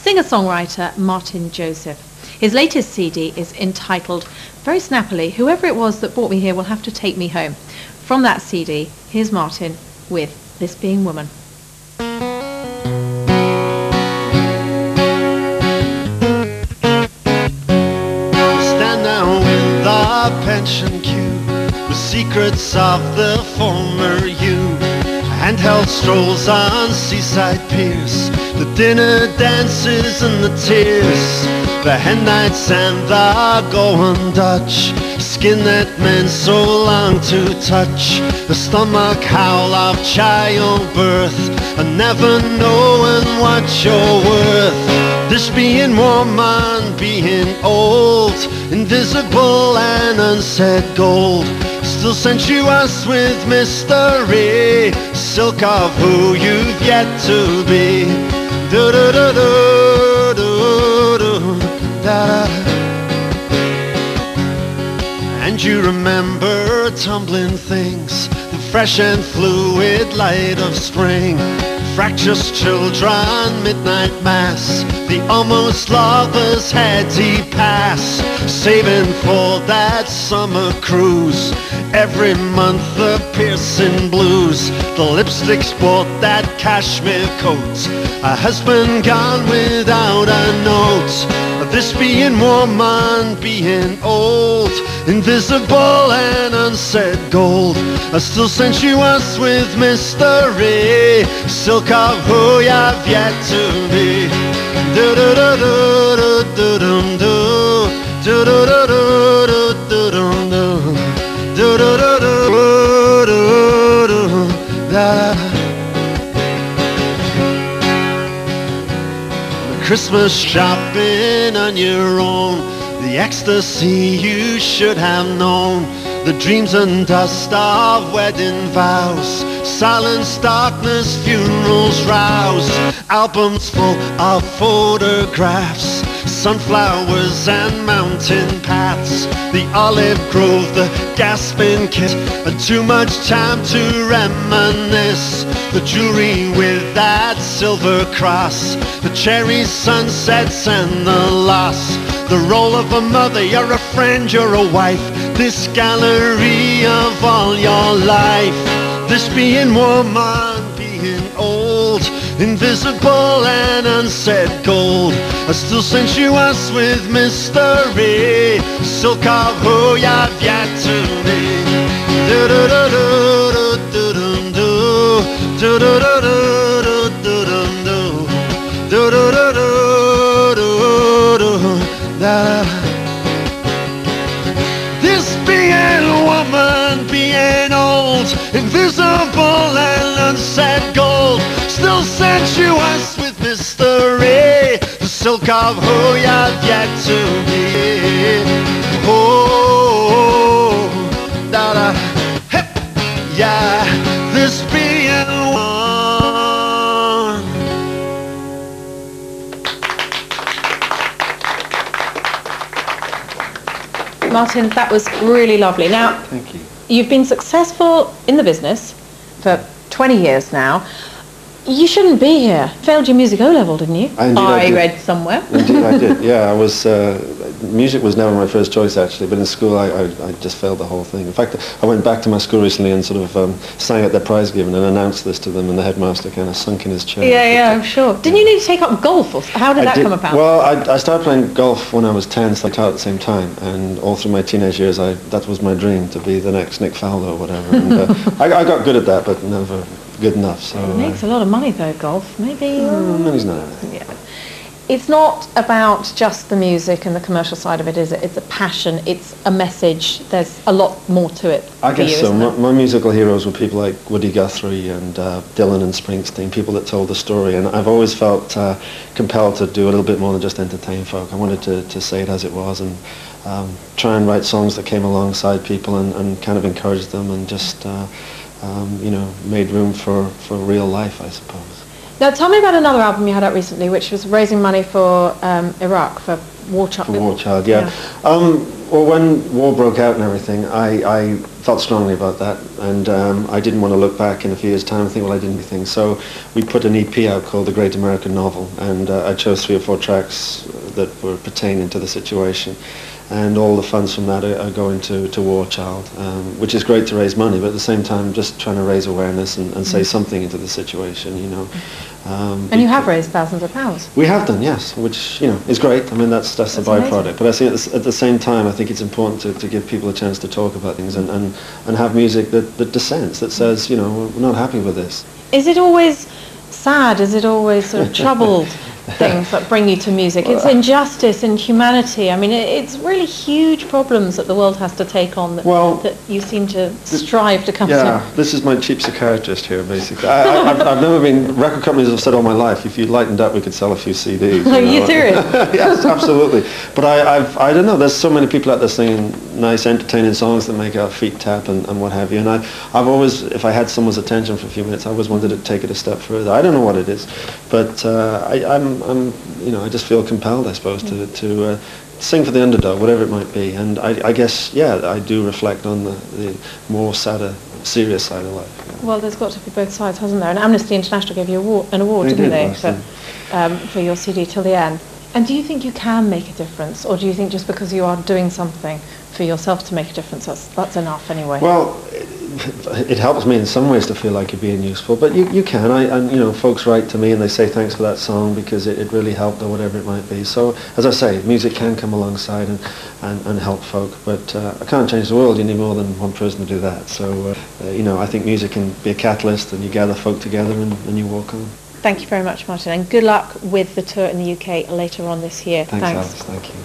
singer-songwriter Martyn Joseph. His latest CD is entitled, very snappily, "Whoever it was that brought me here will have to take me home." From that CD, here's Martyn with This Being Woman. Stand now in the pension queue, the secrets of the former you. Handheld strolls on seaside piers, the dinner dances and the tears, the hen nights and the going Dutch, skin that meant so long to touch, the stomach howl of childbirth, and never knowing what you're worth. This being woman, being old, invisible and unsaid gold, still sensuous with mystery, silk of who you've yet to be. Do do do do do do da. And you remember tumbling things, the fresh and fluid light of spring, fractious children, midnight mass, the almost lovers' heady pass, saving for that summer cruise, every month the piercing blues, the lipstick sport that cashmere coat, a husband gone without a note. This being woman, being old, invisible and unsaid gold, still sensuous with mystery, silk of who you've yet to be. Do do do do do do do do do do do do do do do do do da. Christmas shopping on your own, the ecstasy you should have known, the dreams and dust of wedding vows, silence, darkness, funerals roused, albums full of photographs, sunflowers and mountain paths, the olive grove, the gasping kiss, and too much time to reminisce, the jewelry with that silver cross, the cherry sunsets and the loss, the role of a mother, you're a friend, you're a wife, this gallery of all your life. This being woman, being old, invisible and unsaid gold, still sensuous with mystery, silk of who you've yet to be. Do do do do do do do do do do do do do do do do do da. This being woman, being old, invisible and unsaid gold, still sensuous with mystery, the silk of who you've yet to be. Oh, da da, hip, yeah, this being one. Martyn, that was really lovely. Now, thank you. You've been successful in the business for 20 years now. You shouldn't be here. Failed your music O-level, didn't you? I did. Read somewhere. Indeed, I did. Yeah, I was. Music was never my first choice actually, but in school I just failed the whole thing. In fact, I went back to my school recently and sort of sang at their prize giving and announced this to them, and the headmaster kind of sunk in his chair. Yeah, I'm sure. Didn't you need to take up golf? Or how did that come about? Well, I started playing golf when I was 10, so I taught at the same time, and all through my teenage years, that was my dream, to be the next Nick Fowler or whatever. And, I got good at that, but never good enough. So it makes a lot of money though, golf. Maybe. Money's not everything. Yeah. It's not about just the music and the commercial side of it, is it? It's a passion, it's a message, there's a lot more to it. I guess so. My musical heroes were people like Woody Guthrie and Dylan and Springsteen, people that told the story, and I've always felt compelled to do a little bit more than just entertain folk. I wanted to say it as it was and try and write songs that came alongside people and kind of encouraged them and just, you know, made room for real life, I suppose. Now, tell me about another album you had out recently, which was raising money for Iraq, for War Child. For War Child, yeah. Well, when war broke out and everything, I felt strongly about that, and I didn't want to look back in a few years' time and think, well, I didn't do things. So we put an EP out called The Great American Novel, and I chose 3 or 4 tracks that were pertaining to the situation. And all the funds from that are going to War Child, which is great to raise money, but at the same time just trying to raise awareness and say something into the situation, you know. And you have raised thousands of pounds. We have done, yes, which, you know, is great. I mean, that's the byproduct. Amazing. But I think at the same time, I think it's important to give people a chance to talk about things and have music that dissents, that says, you know, we're not happy with this. Is it always sad? Is it always sort of troubled things that bring you to music? It's injustice, inhumanity. I mean, it's really huge problems that the world has to take on that you seem to strive to come to. Yeah, this is my cheap psychiatrist here, basically. I've never been, record companies have said all my life, if you lightened up, we could sell a few CDs. Are you serious? Yes, absolutely. But I don't know, there's so many people out there singing nice, entertaining songs that make our feet tap and what have you. And I've always, if I had someone's attention for a few minutes, I always wanted to take it a step further. I don't know what it is, but I'm, you know, I just feel compelled, I suppose, to sing for the underdog, whatever it might be. And I guess, yeah, I do reflect on the more sadder, serious side of life. Yeah. Well, there's got to be both sides, hasn't there? And Amnesty International gave you an award, didn't they, for your CD Till the End. And do you think you can make a difference, or do you think just because you are doing something for yourself to make a difference, that's enough anyway? Well, it helps me in some ways to feel like you're being useful, but you can. And you know, folks write to me and they say thanks for that song because it really helped or whatever it might be. So, as I say, music can come alongside and help folk, but I can't change the world. You need more than one person to do that. So, you know, I think music can be a catalyst, and you gather folk together and you walk on. Thank you very much, Martyn, and good luck with the tour in the UK later on this year. Thanks. Alice. Thank you.